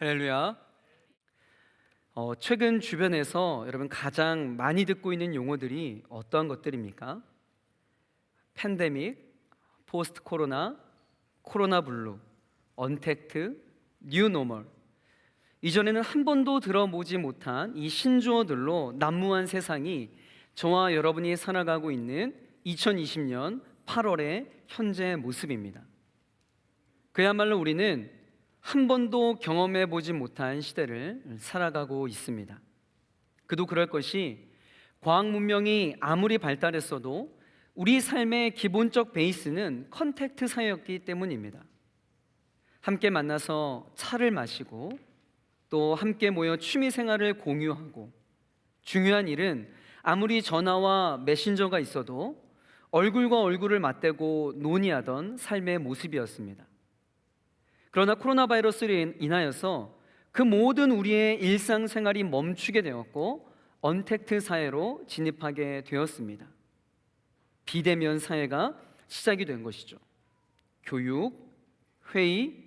할렐루야. 최근 주변에서 여러분 가장 많이 듣고 있는 용어들이 어떠한 것들입니까? 팬데믹, 포스트 코로나, 코로나 블루, 언택트, 뉴 노멀. 이전에는 한 번도 들어보지 못한 이 신조어들로 난무한 세상이 저와 여러분이 살아가고 있는 2020년 8월의 현재 모습입니다. 그야말로 우리는 한 번도 경험해 보지 못한 시대를 살아가고 있습니다. 그도 그럴 것이 과학 문명이 아무리 발달했어도 우리 삶의 기본적 베이스는 컨택트 사회였기 때문입니다. 함께 만나서 차를 마시고 또 함께 모여 취미 생활을 공유하고, 중요한 일은 아무리 전화와 메신저가 있어도 얼굴과 얼굴을 맞대고 논의하던 삶의 모습이었습니다. 그러나 코로나 바이러스로 인하여서 그 모든 우리의 일상생활이 멈추게 되었고 언택트 사회로 진입하게 되었습니다. 비대면 사회가 시작이 된 것이죠. 교육, 회의,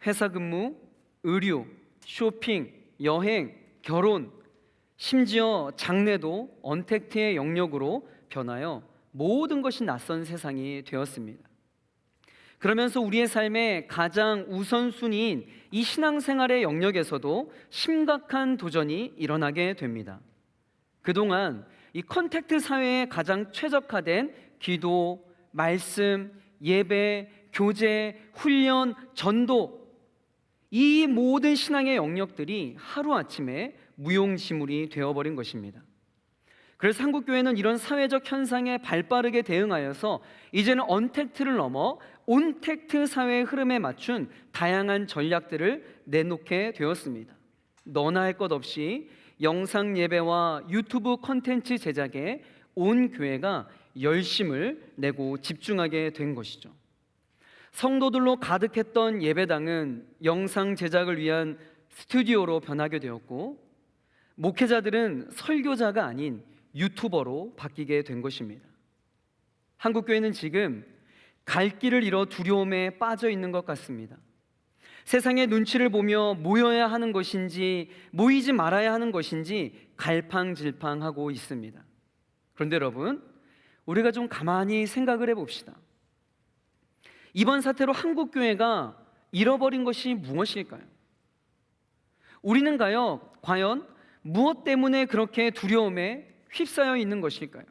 회사 근무, 의료, 쇼핑, 여행, 결혼, 심지어 장래도 언택트의 영역으로 변하여 모든 것이 낯선 세상이 되었습니다. 그러면서 우리의 삶의 가장 우선순위인 이 신앙생활의 영역에서도 심각한 도전이 일어나게 됩니다. 그동안 이 컨택트 사회에 가장 최적화된 기도, 말씀, 예배, 교제, 훈련, 전도, 이 모든 신앙의 영역들이 하루아침에 무용지물이 되어버린 것입니다. 그래서 한국교회는 이런 사회적 현상에 발빠르게 대응하여서 이제는 언택트를 넘어 온택트 사회의 흐름에 맞춘 다양한 전략들을 내놓게 되었습니다. 너나 할 것 없이 영상 예배와 유튜브 콘텐츠 제작에 온 교회가 열심을 내고 집중하게 된 것이죠. 성도들로 가득했던 예배당은 영상 제작을 위한 스튜디오로 변하게 되었고, 목회자들은 설교자가 아닌 유튜버로 바뀌게 된 것입니다. 한국교회는 지금 갈 길을 잃어 두려움에 빠져 있는 것 같습니다. 세상의 눈치를 보며 모여야 하는 것인지 모이지 말아야 하는 것인지 갈팡질팡하고 있습니다. 그런데 여러분, 우리가 좀 가만히 생각을 해봅시다. 이번 사태로 한국교회가 잃어버린 것이 무엇일까요? 우리는 과연 무엇 때문에 그렇게 두려움에 휩싸여 있는 것일까요?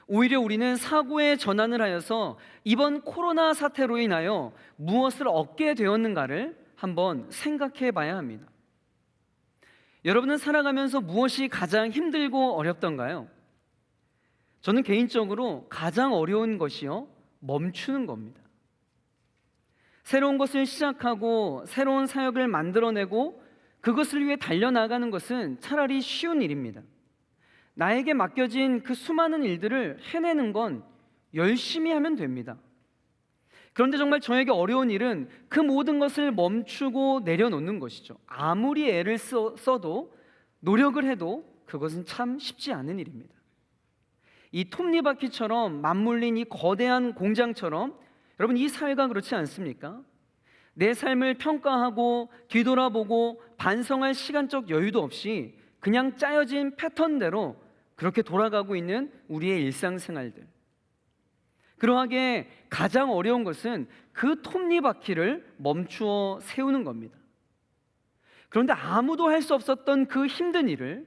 오히려 우리는 사고의 전환을 하여서 이번 코로나 사태로 인하여 무엇을 얻게 되었는가를 한번 생각해 봐야 합니다. 여러분은 살아가면서 무엇이 가장 힘들고 어렵던가요? 저는 개인적으로 가장 어려운 것이요, 멈추는 겁니다. 새로운 것을 시작하고 새로운 사역을 만들어내고 그것을 위해 달려나가는 것은 차라리 쉬운 일입니다. 나에게 맡겨진 그 수많은 일들을 해내는 건 열심히 하면 됩니다. 그런데 정말 저에게 어려운 일은 그 모든 것을 멈추고 내려놓는 것이죠. 아무리 애를 써도 노력을 해도 그것은 참 쉽지 않은 일입니다. 이 톱니바퀴처럼 맞물린 이 거대한 공장처럼 여러분, 이 사회가 그렇지 않습니까? 내 삶을 평가하고 뒤돌아보고 반성할 시간적 여유도 없이 그냥 짜여진 패턴대로 그렇게 돌아가고 있는 우리의 일상생활들. 그러하게 가장 어려운 것은 그 톱니바퀴를 멈추어 세우는 겁니다. 그런데 아무도 할 수 없었던 그 힘든 일을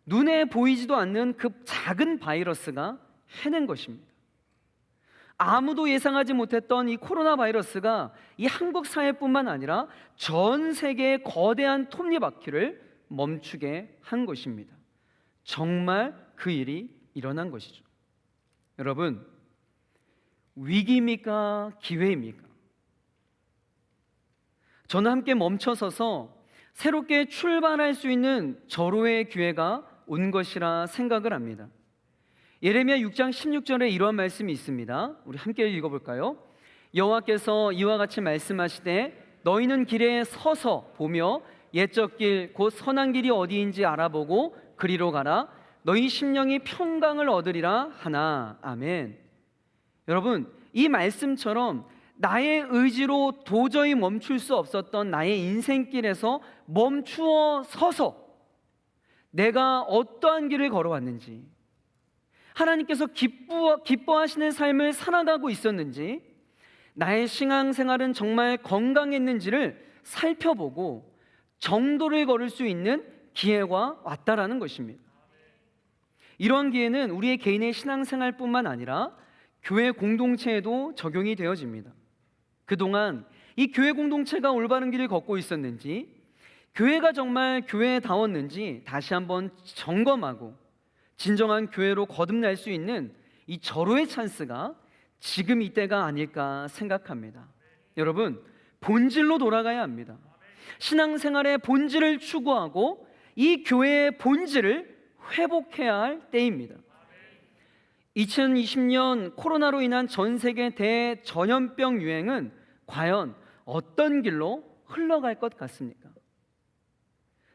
눈에 보이지도 않는 그 작은 바이러스가 해낸 것입니다. 아무도 예상하지 못했던 이 코로나 바이러스가 이 한국 사회뿐만 아니라 전 세계의 거대한 톱니바퀴를 멈추게 한 것입니다. 정말 그 일이 일어난 것이죠. 여러분, 위기입니까? 기회입니까? 저는 함께 멈춰서서 새롭게 출발할 수 있는 절호의 기회가 온 것이라 생각을 합니다. 예레미야 6장 16절에 이러한 말씀이 있습니다. 우리 함께 읽어볼까요? 여호와께서 이와 같이 말씀하시되 너희는 길에 서서 보며 옛적 길 곧 선한 길이 어디인지 알아보고 그리로 가라. 너희 심령이 평강을 얻으리라 하나. 아멘. 여러분, 이 말씀처럼 나의 의지로 도저히 멈출 수 없었던 나의 인생길에서 멈추어 서서 내가 어떠한 길을 걸어왔는지, 하나님께서 기뻐하시는 삶을 살아가고 있었는지, 나의 신앙생활은 정말 건강했는지를 살펴보고 정도를 걸을 수 있는 기회가 왔다라는 것입니다. 이러한 기회는 우리의 개인의 신앙생활뿐만 아니라 교회 공동체에도 적용이 되어집니다. 그동안 이 교회 공동체가 올바른 길을 걷고 있었는지, 교회가 정말 교회다웠는지 다시 한번 점검하고 진정한 교회로 거듭날 수 있는 이 절호의 찬스가 지금 이때가 아닐까 생각합니다. 여러분, 본질로 돌아가야 합니다. 신앙생활의 본질을 추구하고 이 교회의 본질을 회복해야 할 때입니다. 2020년 코로나로 인한 전 세계 대전염병 유행은 과연 어떤 길로 흘러갈 것 같습니까?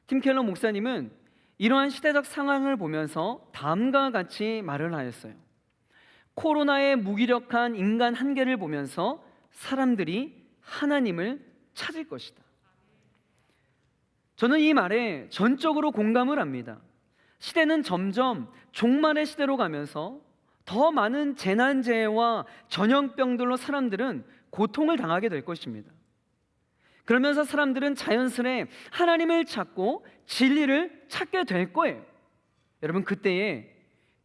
팀 켈러 목사님은 이러한 시대적 상황을 보면서 다음과 같이 말을 하였어요. 코로나의 무기력한 인간 한계를 보면서 사람들이 하나님을 찾을 것이다. 저는 이 말에 전적으로 공감을 합니다. 시대는 점점 종말의 시대로 가면서 더 많은 재난재해와 전염병들로 사람들은 고통을 당하게 될 것입니다. 그러면서 사람들은 자연스레 하나님을 찾고 진리를 찾게 될 거예요. 여러분, 그때의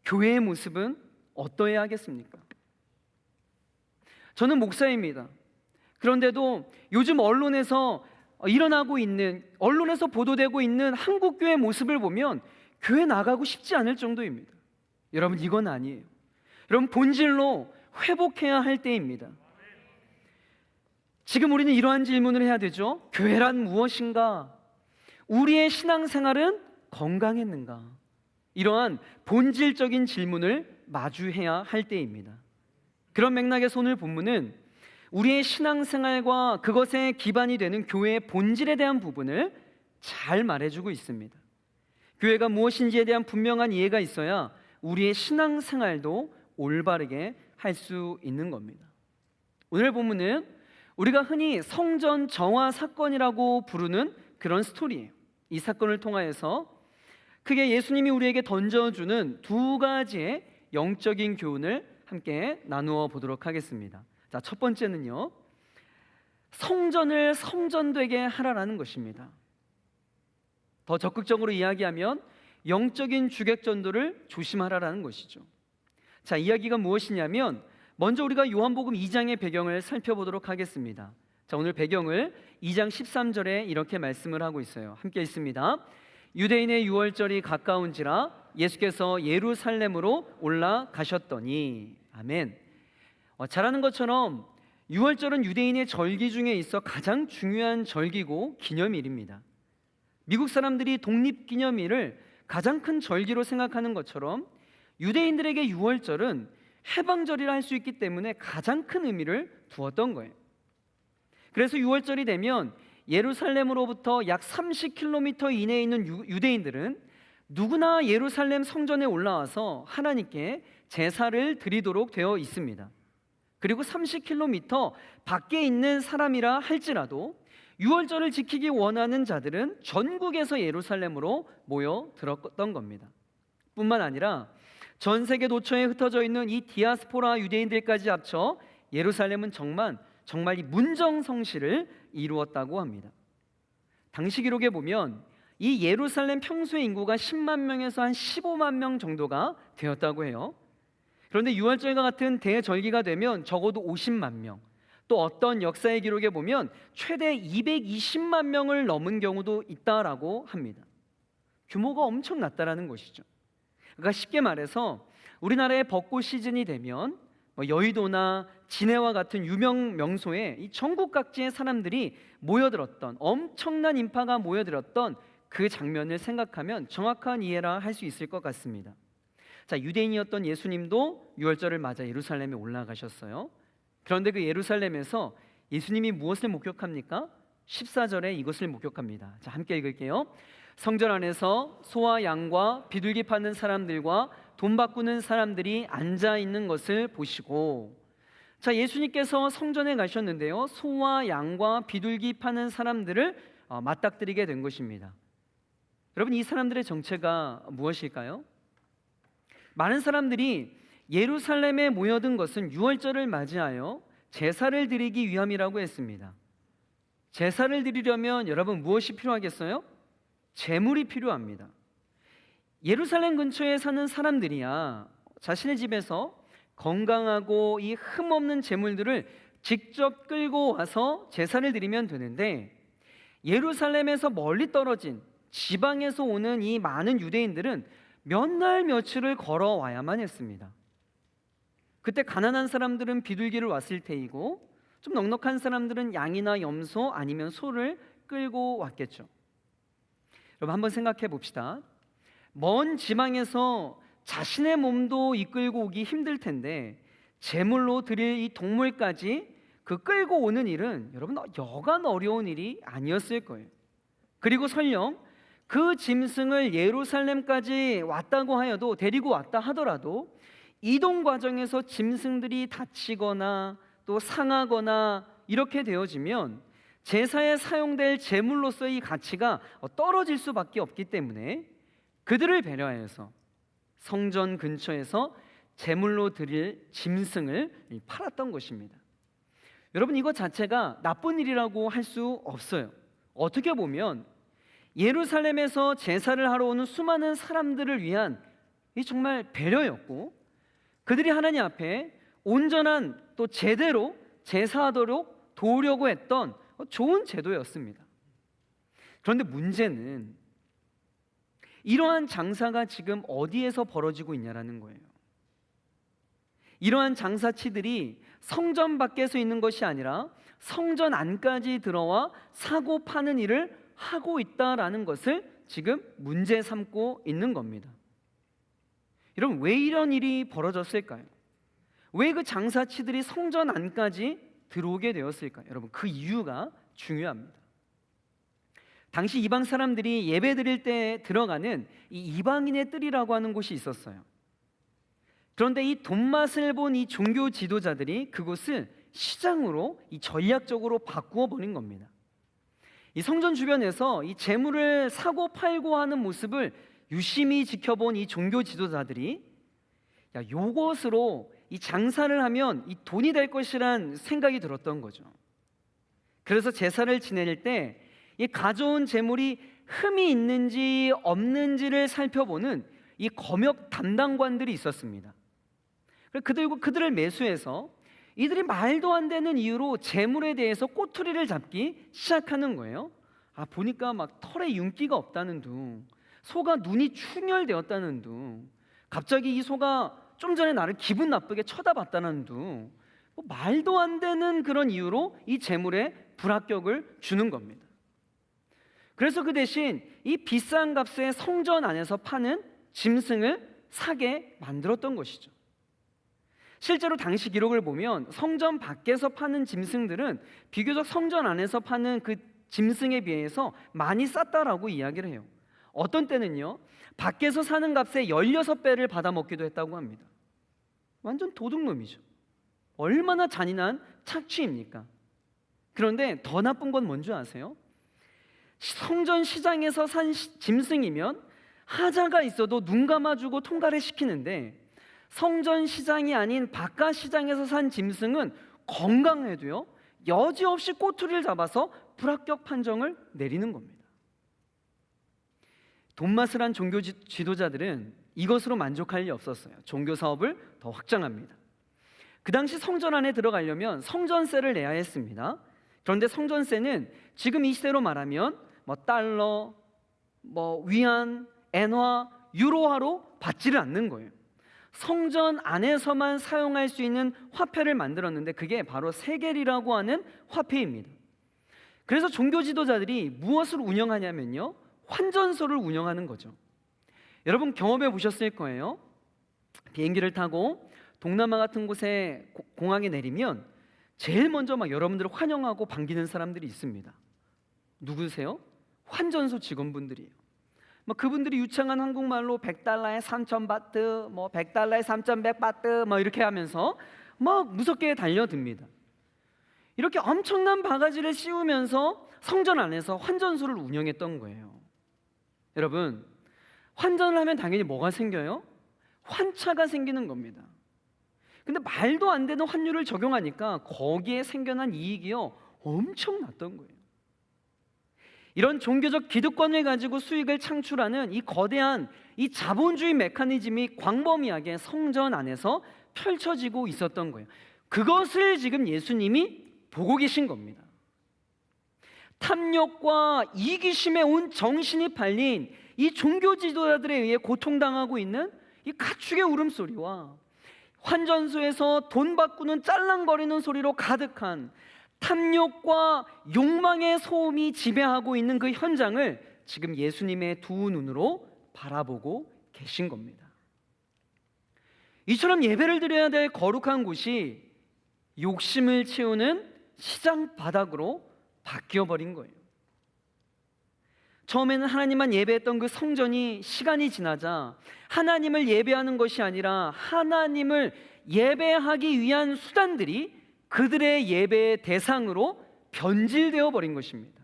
교회의 모습은 어떠해야 하겠습니까? 저는 목사입니다. 그런데도 요즘 언론에서 보도되고 있는 한국교회 모습을 보면 교회 나가고 싶지 않을 정도입니다. 여러분, 이건 아니에요. 여러분, 본질로 회복해야 할 때입니다. 지금 우리는 이러한 질문을 해야 되죠. 교회란 무엇인가? 우리의 신앙생활은 건강했는가? 이러한 본질적인 질문을 마주해야 할 때입니다. 그런 맥락에서 오늘 본문은 우리의 신앙생활과 그것에 기반이 되는 교회의 본질에 대한 부분을 잘 말해주고 있습니다. 교회가 무엇인지에 대한 분명한 이해가 있어야 우리의 신앙생활도 올바르게 할 수 있는 겁니다. 오늘 본문은 우리가 흔히 성전 정화 사건이라고 부르는 그런 스토리예요. 이 사건을 통하여서 크게 예수님이 우리에게 던져주는 두 가지의 영적인 교훈을 함께 나누어 보도록 하겠습니다. 자, 첫 번째는요, 성전을 성전되게 하라라는 것입니다. 더 적극적으로 이야기하면 영적인 주객전도를 조심하라라는 것이죠. 자, 이야기가 무엇이냐면 먼저 우리가 요한복음 2장의 배경을 살펴보도록 하겠습니다. 자, 오늘 배경을 2장 13절에 이렇게 말씀을 하고 있어요. 함께 읽습니다. 유대인의 유월절이 가까운지라 예수께서 예루살렘으로 올라가셨더니. 아멘. 잘 아는 것처럼 유월절은 유대인의 절기 중에 있어 가장 중요한 절기고 기념일입니다. 미국 사람들이 독립기념일을 가장 큰 절기로 생각하는 것처럼 유대인들에게 유월절은 해방절이라 할 수 있기 때문에 가장 큰 의미를 두었던 거예요. 그래서 유월절이 되면 예루살렘으로부터 약 30km 이내에 있는 유대인들은 누구나 예루살렘 성전에 올라와서 하나님께 제사를 드리도록 되어 있습니다. 그리고 30km 밖에 있는 사람이라 할지라도 유월절을 지키기 원하는 자들은 전국에서 예루살렘으로 모여들었던 겁니다. 뿐만 아니라 전 세계 도처에 흩어져 있는 이 디아스포라 유대인들까지 합쳐 예루살렘은 정말 이 문정성시를 이루었다고 합니다. 당시 기록에 보면 이 예루살렘 평소의 인구가 10만 명에서 한 15만 명 정도가 되었다고 해요. 그런데 유월절과 같은 대절기가 되면 적어도 50만 명, 또 어떤 역사의 기록에 보면 최대 220만 명을 넘은 경우도 있다라고 합니다. 규모가 엄청났다라는 것이죠. 그러니까 쉽게 말해서 우리나라의 벚꽃 시즌이 되면 여의도나 진해와 같은 유명 명소에 이 전국 각지의 사람들이 모여들었던, 엄청난 인파가 모여들었던 그 장면을 생각하면 정확한 이해라 할 수 있을 것 같습니다. 자, 유대인이었던 예수님도 유월절을 맞아 예루살렘에 올라가셨어요. 그런데 그 예루살렘에서 예수님이 무엇을 목격합니까? 14절에 이것을 목격합니다. 자, 함께 읽을게요. 성전 안에서 소와 양과 비둘기 파는 사람들과 돈 바꾸는 사람들이 앉아 있는 것을 보시고, 자, 예수님께서 성전에 가셨는데요, 소와 양과 비둘기 파는 사람들을 맞닥뜨리게 된 것입니다. 여러분, 이 사람들의 정체가 무엇일까요? 많은 사람들이 예루살렘에 모여든 것은 유월절을 맞이하여 제사를 드리기 위함이라고 했습니다. 제사를 드리려면 여러분 무엇이 필요하겠어요? 제물이 필요합니다. 예루살렘 근처에 사는 사람들이야 자신의 집에서 건강하고 이 흠없는 제물들을 직접 끌고 와서 제사를 드리면 되는데, 예루살렘에서 멀리 떨어진 지방에서 오는 이 많은 유대인들은 몇 날 며칠을 걸어와야만 했습니다. 그때 가난한 사람들은 비둘기를 왔을 테이고, 좀 넉넉한 사람들은 양이나 염소 아니면 소를 끌고 왔겠죠. 여러분, 한번 생각해 봅시다. 먼 지방에서 자신의 몸도 이끌고 오기 힘들 텐데 제물로 드릴 이 동물까지 그 끌고 오는 일은 여러분 여간 어려운 일이 아니었을 거예요. 그리고 설령 그 짐승을 예루살렘까지 왔다고 하여도, 데리고 왔다 하더라도 이동 과정에서 짐승들이 다치거나 또 상하거나 이렇게 되어지면 제사에 사용될 제물로서의 이 가치가 떨어질 수밖에 없기 때문에 그들을 배려해서 성전 근처에서 제물로 드릴 짐승을 팔았던 것입니다. 여러분, 이것 자체가 나쁜 일이라고 할 수 없어요. 어떻게 보면 예루살렘에서 제사를 하러 오는 수많은 사람들을 위한 이 정말 배려였고, 그들이 하나님 앞에 온전한 또 제대로 제사하도록 도우려고 했던 좋은 제도였습니다. 그런데 문제는 이러한 장사가 지금 어디에서 벌어지고 있냐라는 거예요. 이러한 장사치들이 성전 밖에서 있는 것이 아니라 성전 안까지 들어와 사고 파는 일을 하고 있다라는 것을 지금 문제 삼고 있는 겁니다. 여러분, 왜 이런 일이 벌어졌을까요? 왜 그 장사치들이 성전 안까지 들어오게 되었을까요? 여러분, 그 이유가 중요합니다. 당시 이방 사람들이 예배 드릴 때 들어가는 이 이방인의 뜰이라고 하는 곳이 있었어요. 그런데 이 돈맛을 본 이 종교 지도자들이 그곳을 시장으로 이 전략적으로 바꾸어 버린 겁니다. 이 성전 주변에서 이 재물을 사고 팔고 하는 모습을 유심히 지켜본 이 종교 지도자들이, 야, 요것으로 이 장사를 하면 이 돈이 될 것이란 생각이 들었던 거죠. 그래서 제사를 지낼 때 이 가져온 재물이 흠이 있는지 없는지를 살펴보는 이 검역 담당관들이 있었습니다. 그들을 매수해서 이들이 말도 안 되는 이유로 재물에 대해서 꼬투리를 잡기 시작하는 거예요. 보니까 막 털에 윤기가 없다는 둥, 소가 눈이 충혈되었다는 둥, 갑자기 이 소가 좀 전에 나를 기분 나쁘게 쳐다봤다는 둥, 말도 안 되는 그런 이유로 이 재물에 불합격을 주는 겁니다. 그래서 그 대신 이 비싼 값에 성전 안에서 파는 짐승을 사게 만들었던 것이죠. 실제로 당시 기록을 보면 성전 밖에서 파는 짐승들은 비교적 성전 안에서 파는 그 짐승에 비해서 많이 쌌다라고 이야기를 해요. 어떤 때는요, 밖에서 사는 값의 16배를 받아먹기도 했다고 합니다. 완전 도둑놈이죠. 얼마나 잔인한 착취입니까? 그런데 더 나쁜 건 뭔지 아세요? 성전 시장에서 산 짐승이면 하자가 있어도 눈 감아주고 통과를 시키는데, 성전 시장이 아닌 바깥 시장에서 산 짐승은 건강해도요, 여지없이 꼬투리를 잡아서 불합격 판정을 내리는 겁니다. 돈맛을 한 종교 지도자들은 이것으로 만족할 리 없었어요. 종교 사업을 더 확장합니다. 그 당시 성전 안에 들어가려면 성전세를 내야 했습니다. 그런데 성전세는 지금 이 시대로 말하면 달러, 위안, 엔화, 유로화로 받지를 않는 거예요. 성전 안에서만 사용할 수 있는 화폐를 만들었는데 그게 바로 세겔이라고 하는 화폐입니다. 그래서 종교 지도자들이 무엇을 운영하냐면요, 환전소를 운영하는 거죠. 여러분 경험해 보셨을 거예요. 비행기를 타고 동남아 같은 곳에 공항에 내리면 제일 먼저 여러분들을 환영하고 반기는 사람들이 있습니다. 누구세요? 환전소 직원분들이에요. 그분들이 유창한 한국말로 $100에 3,000바트, $100에 3,100바트 이렇게 하면서 막 무섭게 달려듭니다. 이렇게 엄청난 바가지를 씌우면서 성전 안에서 환전소를 운영했던 거예요. 여러분, 환전을 하면 당연히 뭐가 생겨요? 환차가 생기는 겁니다. 근데 말도 안 되는 환율을 적용하니까 거기에 생겨난 이익이요, 엄청났던 거예요. 이런 종교적 기득권을 가지고 수익을 창출하는 이 거대한 이 자본주의 메커니즘이 광범위하게 성전 안에서 펼쳐지고 있었던 거예요. 그것을 지금 예수님이 보고 계신 겁니다. 탐욕과 이기심에 온 정신이 팔린 이 종교 지도자들에 의해 고통당하고 있는 이 가축의 울음소리와 환전소에서 돈 바꾸는 짤랑거리는 소리로 가득한 탐욕과 욕망의 소음이 지배하고 있는 그 현장을 지금 예수님의 두 눈으로 바라보고 계신 겁니다. 이처럼 예배를 드려야 될 거룩한 곳이 욕심을 채우는 시장 바닥으로 바뀌어버린 거예요. 처음에는 하나님만 예배했던 그 성전이 시간이 지나자 하나님을 예배하는 것이 아니라 하나님을 예배하기 위한 수단들이 그들의 예배의 대상으로 변질되어 버린 것입니다.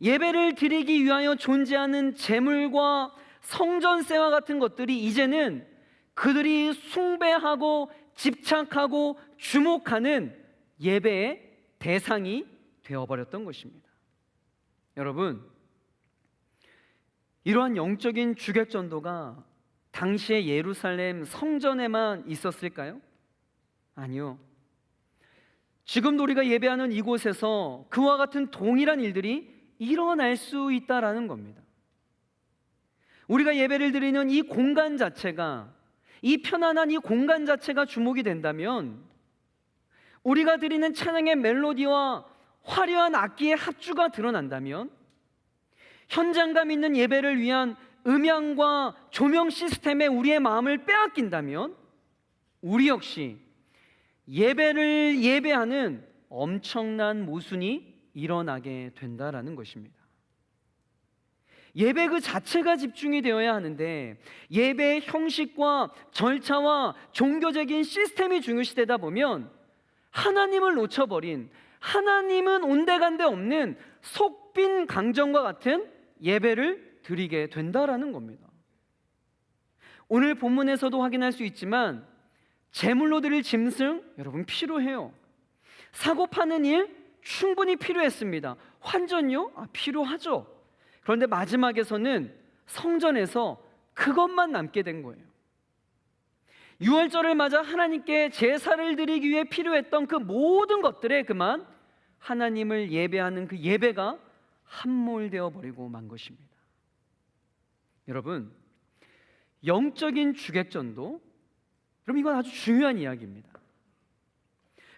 예배를 드리기 위하여 존재하는 제물과 성전세와 같은 것들이 이제는 그들이 숭배하고 집착하고 주목하는 예배의 대상이 되어버렸던 것입니다. 여러분, 이러한 영적인 주객전도가 당시의 예루살렘 성전에만 있었을까요? 아니요. 지금도 우리가 예배하는 이곳에서 그와 같은 동일한 일들이 일어날 수 있다라는 겁니다. 우리가 예배를 드리는 이 공간 자체가, 이 편안한 이 공간 자체가 주목이 된다면, 우리가 드리는 찬양의 멜로디와 화려한 악기의 합주가 드러난다면, 현장감 있는 예배를 위한 음향과 조명 시스템에 우리의 마음을 빼앗긴다면, 우리 역시 예배를 예배하는 엄청난 모순이 일어나게 된다라는 것입니다. 예배 그 자체가 집중이 되어야 하는데 예배의 형식과 절차와 종교적인 시스템이 중요시되다 보면 하나님을 놓쳐버린, 하나님은 온데간데 없는 속빈 강정과 같은 예배를 드리게 된다라는 겁니다. 오늘 본문에서도 확인할 수 있지만 제물로 드릴 짐승, 여러분 필요해요. 사고 파는 일 충분히 필요했습니다. 환전요? 필요하죠. 그런데 마지막에서는 성전에서 그것만 남게 된 거예요. 유월절을 맞아 하나님께 제사를 드리기 위해 필요했던 그 모든 것들에 그만 하나님을 예배하는 그 예배가 함몰되어 버리고 만 것입니다. 여러분, 영적인 주객전도, 그럼 이건 아주 중요한 이야기입니다.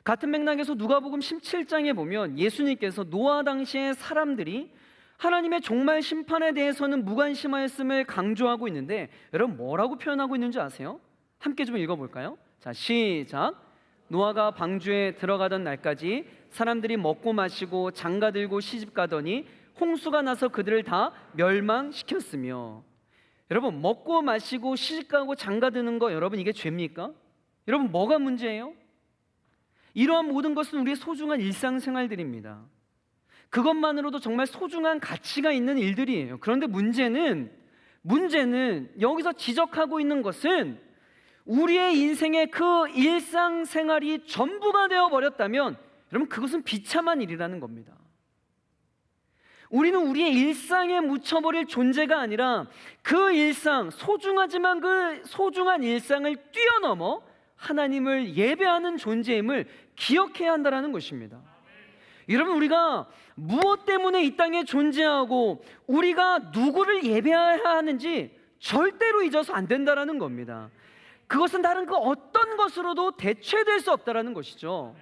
같은 맥락에서 누가복음 17장에 보면 예수님께서 노아 당시의 사람들이 하나님의 종말 심판에 대해서는 무관심하였음을 강조하고 있는데, 여러분 뭐라고 표현하고 있는지 아세요? 함께 좀 읽어볼까요? 자, 시작. 노아가 방주에 들어가던 날까지 사람들이 먹고 마시고 장가들고 시집가더니 홍수가 나서 그들을 다 멸망시켰으며. 여러분, 먹고 마시고 시집가고 장가드는 거, 여러분 이게 죄입니까? 여러분 뭐가 문제예요? 이러한 모든 것은 우리의 소중한 일상생활들입니다. 그것만으로도 정말 소중한 가치가 있는 일들이에요. 그런데 문제는 여기서 지적하고 있는 것은 우리의 인생의 그 일상생활이 전부가 되어버렸다면 여러분 그것은 비참한 일이라는 겁니다. 우리는 우리의 일상에 묻혀버릴 존재가 아니라 그 일상, 소중하지만 그 소중한 일상을 뛰어넘어 하나님을 예배하는 존재임을 기억해야 한다는 것입니다. 여러분, 우리가 무엇 때문에 이 땅에 존재하고 우리가 누구를 예배해야 하는지 절대로 잊어서 안 된다는 겁니다. 그것은 다른 그 어떤 것으로도 대체될 수 없다는 것이죠.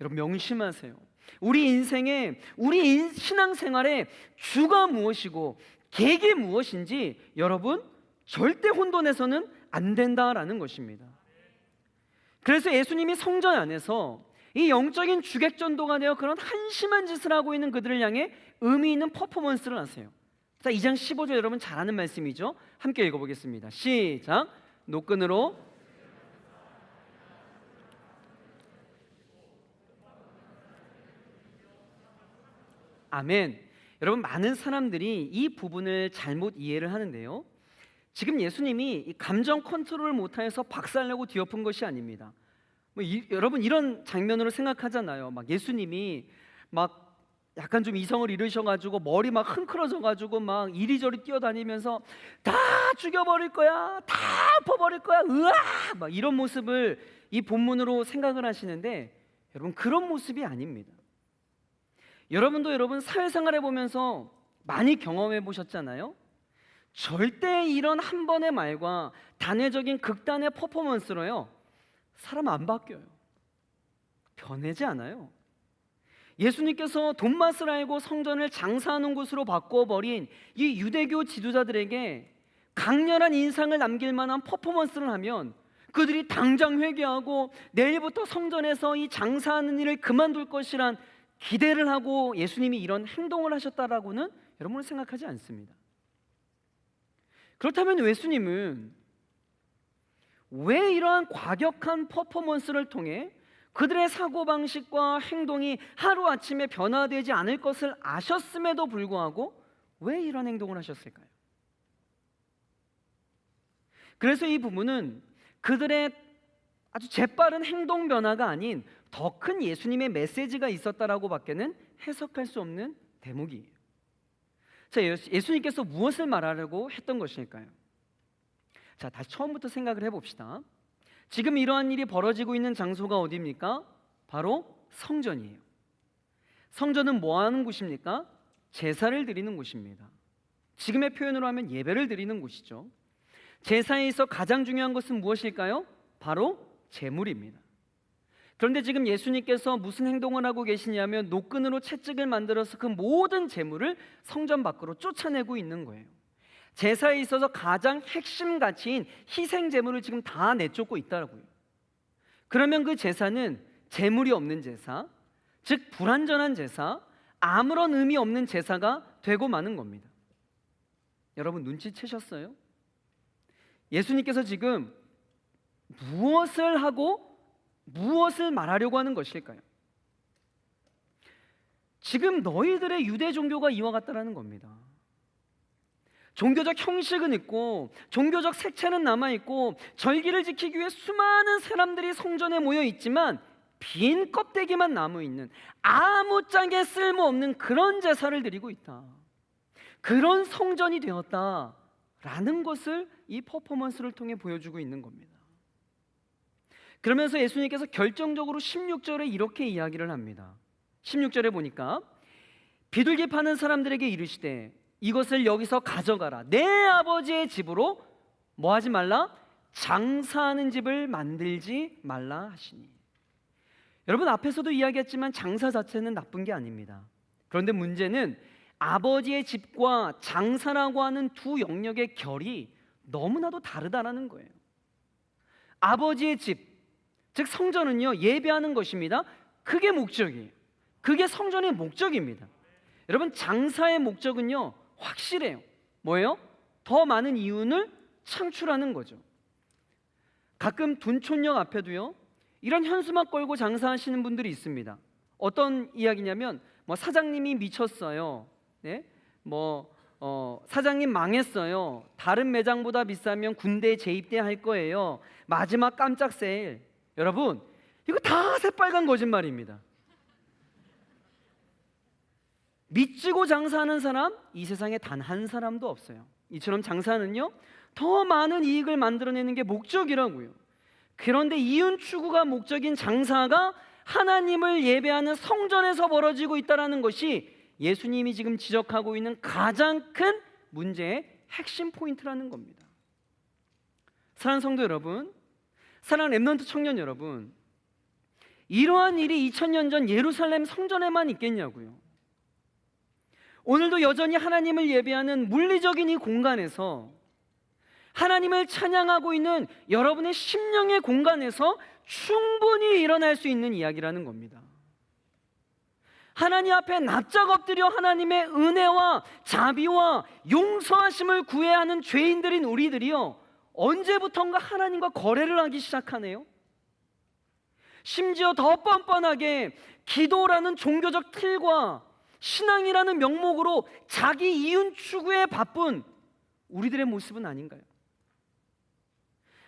여러분 명심하세요. 우리 인생에, 우리 신앙생활에 주가 무엇이고 계기 무엇인지 여러분 절대 혼돈해서는 안 된다라는 것입니다. 그래서 예수님이 성전 안에서 이 영적인 주객전도가 되어 그런 한심한 짓을 하고 있는 그들을 향해 의미 있는 퍼포먼스를 하세요. 자, 2장 15절 여러분 잘 아는 말씀이죠. 함께 읽어보겠습니다. 시작. 노끈으로 아멘. 여러분, 많은 사람들이 이 부분을 잘못 이해를 하는데요. 지금 예수님이 이 감정 컨트롤을 못해서 박살내고 뒤엎은 것이 아닙니다. 여러분, 이런 장면으로 생각하잖아요. 막 예수님이 막 약간 좀 이성을 잃으셔가지고 머리 막 흥크러져가지고 막 이리저리 뛰어다니면서 다 죽여버릴 거야, 다 엎어버릴 거야, 으아! 막 이런 모습을 이 본문으로 생각을 하시는데, 여러분, 그런 모습이 아닙니다. 여러분도 여러분 사회생활 해보면서 많이 경험해 보셨잖아요. 절대 이런 한 번의 말과 단회적인 극단의 퍼포먼스로요, 사람 안 바뀌어요. 변하지 않아요. 예수님께서 돈맛을 알고 성전을 장사하는 곳으로 바꿔버린 이 유대교 지도자들에게 강렬한 인상을 남길 만한 퍼포먼스를 하면 그들이 당장 회개하고 내일부터 성전에서 이 장사하는 일을 그만둘 것이란 기대를 하고 예수님이 이런 행동을 하셨다라고는 여러분은 생각하지 않습니다. 그렇다면 예수님은 왜 이러한 과격한 퍼포먼스를 통해 그들의 사고방식과 행동이 하루아침에 변화되지 않을 것을 아셨음에도 불구하고 왜 이런 행동을 하셨을까요? 그래서 이 부분은 그들의 아주 재빠른 행동 변화가 아닌 더 큰 예수님의 메시지가 있었다라고 밖에는 해석할 수 없는 대목이에요. 자, 예수님께서 무엇을 말하려고 했던 것일까요? 자, 다시 처음부터 생각을 해봅시다. 지금 이러한 일이 벌어지고 있는 장소가 어디입니까? 바로 성전이에요. 성전은 뭐 하는 곳입니까? 제사를 드리는 곳입니다. 지금의 표현으로 하면 예배를 드리는 곳이죠. 제사에 있어 가장 중요한 것은 무엇일까요? 바로 제물입니다. 그런데 지금 예수님께서 무슨 행동을 하고 계시냐면 노끈으로 채찍을 만들어서 그 모든 제물을 성전 밖으로 쫓아내고 있는 거예요. 제사에 있어서 가장 핵심 가치인 희생 제물을 지금 다 내쫓고 있다고요. 그러면 그 제사는 제물이 없는 제사, 즉 불완전한 제사, 아무런 의미 없는 제사가 되고 마는 겁니다. 여러분, 눈치채셨어요? 예수님께서 지금 무엇을 하고 무엇을 말하려고 하는 것일까요? 지금 너희들의 유대 종교가 이와 같다라는 겁니다. 종교적 형식은 있고 종교적 색채는 남아있고 절기를 지키기 위해 수많은 사람들이 성전에 모여 있지만 빈 껍데기만 남아있는 아무짝에 쓸모없는 그런 제사를 드리고 있다. 그런 성전이 되었다라는 것을 이 퍼포먼스를 통해 보여주고 있는 겁니다. 그러면서 예수님께서 결정적으로 16절에 이렇게 이야기를 합니다. 16절에 보니까 비둘기 파는 사람들에게 이르시되 이것을 여기서 가져가라. 내 아버지의 집으로 뭐 하지 말라? 장사하는 집을 만들지 말라 하시니. 여러분, 앞에서도 이야기했지만 장사 자체는 나쁜 게 아닙니다. 그런데 문제는 아버지의 집과 장사라고 하는 두 영역의 결이 너무나도 다르다라는 거예요. 아버지의 집, 즉 성전은요, 예배하는 것입니다. 그게 목적이에요. 그게 성전의 목적입니다. 여러분, 장사의 목적은요 확실해요. 뭐예요? 더 많은 이윤을 창출하는 거죠. 가끔 둔촌역 앞에도요 이런 현수막 걸고 장사하시는 분들이 있습니다. 어떤 이야기냐면 뭐 사장님이 미쳤어요. 네? 사장님 망했어요. 다른 매장보다 비싸면 군대에 재입대 할 거예요. 마지막 깜짝 세일. 여러분, 이거 다 새빨간 거짓말입니다. 믿지고 장사하는 사람 이 세상에 단 한 사람도 없어요. 이처럼 장사는요 더 많은 이익을 만들어내는 게 목적이라고요. 그런데 이윤 추구가 목적인 장사가 하나님을 예배하는 성전에서 벌어지고 있다는 것이 예수님이 지금 지적하고 있는 가장 큰 문제의 핵심 포인트라는 겁니다. 사랑하는 성도 여러분, 사랑하는 렘넌트 청년 여러분, 이러한 일이 2000년 전 예루살렘 성전에만 있겠냐고요. 오늘도 여전히 하나님을 예배하는 물리적인 이 공간에서, 하나님을 찬양하고 있는 여러분의 심령의 공간에서 충분히 일어날 수 있는 이야기라는 겁니다. 하나님 앞에 납작 엎드려 하나님의 은혜와 자비와 용서하심을 구해야 하는 죄인들인 우리들이요, 언제부턴가 하나님과 거래를 하기 시작하네요. 심지어 더 뻔뻔하게 기도라는 종교적 틀과 신앙이라는 명목으로 자기 이윤 추구에 바쁜 우리들의 모습은 아닌가요?